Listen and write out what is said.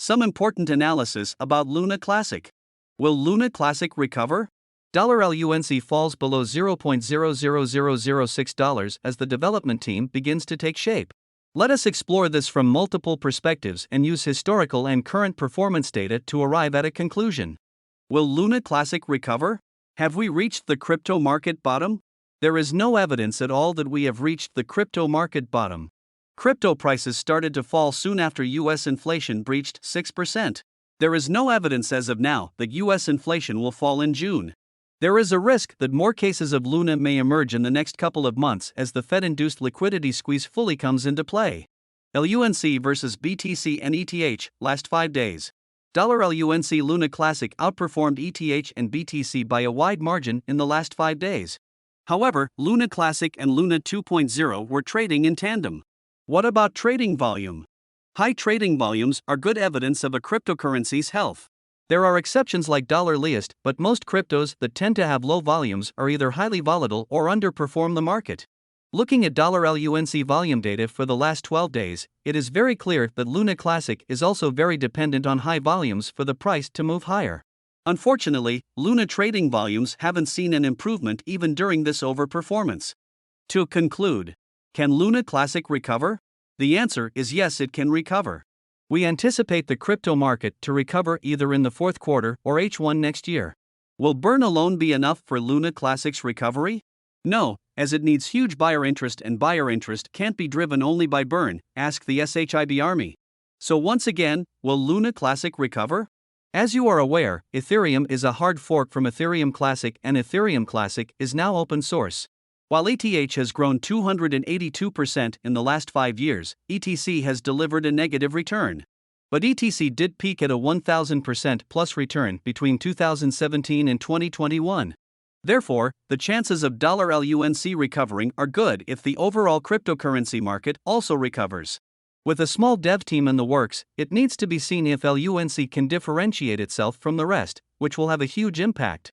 Some important analysis about Lunaclassic. Will Lunaclassic recover? $LUNC falls below $0.00006 as the development team begins to take shape. Let us explore this from multiple perspectives and use historical and current performance data to arrive at a conclusion. Will Lunaclassic recover? Have we reached the crypto market bottom? There is no evidence at all that we have reached the crypto market bottom. Crypto prices started to fall soon after US inflation breached 6%. There is no evidence as of now that US inflation will fall in June. There is a risk that more cases of Luna may emerge in the next couple of months as the Fed-induced liquidity squeeze fully comes into play. LUNC versus BTC and ETH, last 5 days. $LUNC Lunaclassic outperformed ETH and BTC by a wide margin in the last 5 days. However, Lunaclassic and Luna 2.0 were trading in tandem. What about trading volume? High trading volumes are good evidence of a cryptocurrency's health. There are exceptions like $LIAST, but most cryptos that tend to have low volumes are either highly volatile or underperform the market. Looking at $LUNC volume data for the last 12 days, it is very clear that Lunaclassic is also very dependent on high volumes for the price to move higher. Unfortunately, Luna trading volumes haven't seen an improvement even during this overperformance. To conclude, can Lunaclassic recover? The answer is yes, it can recover. We anticipate the crypto market to recover either in the fourth quarter or H1 next year. Will burn alone be enough for Lunaclassic's recovery? No, as it needs huge buyer interest, and buyer interest can't be driven only by burn, ask the SHIB Army. So once again, will Lunaclassic recover? As you are aware, Ethereum is a hard fork from Ethereum Classic, and Ethereum Classic is now open source. While ETH has grown 282% in the last 5 years, ETC has delivered a negative return. But ETC did peak at a 1000% plus return between 2017 and 2021. Therefore, the chances of $LUNC recovering are good if the overall cryptocurrency market also recovers. With a small dev team in the works, it needs to be seen if LUNC can differentiate itself from the rest, which will have a huge impact.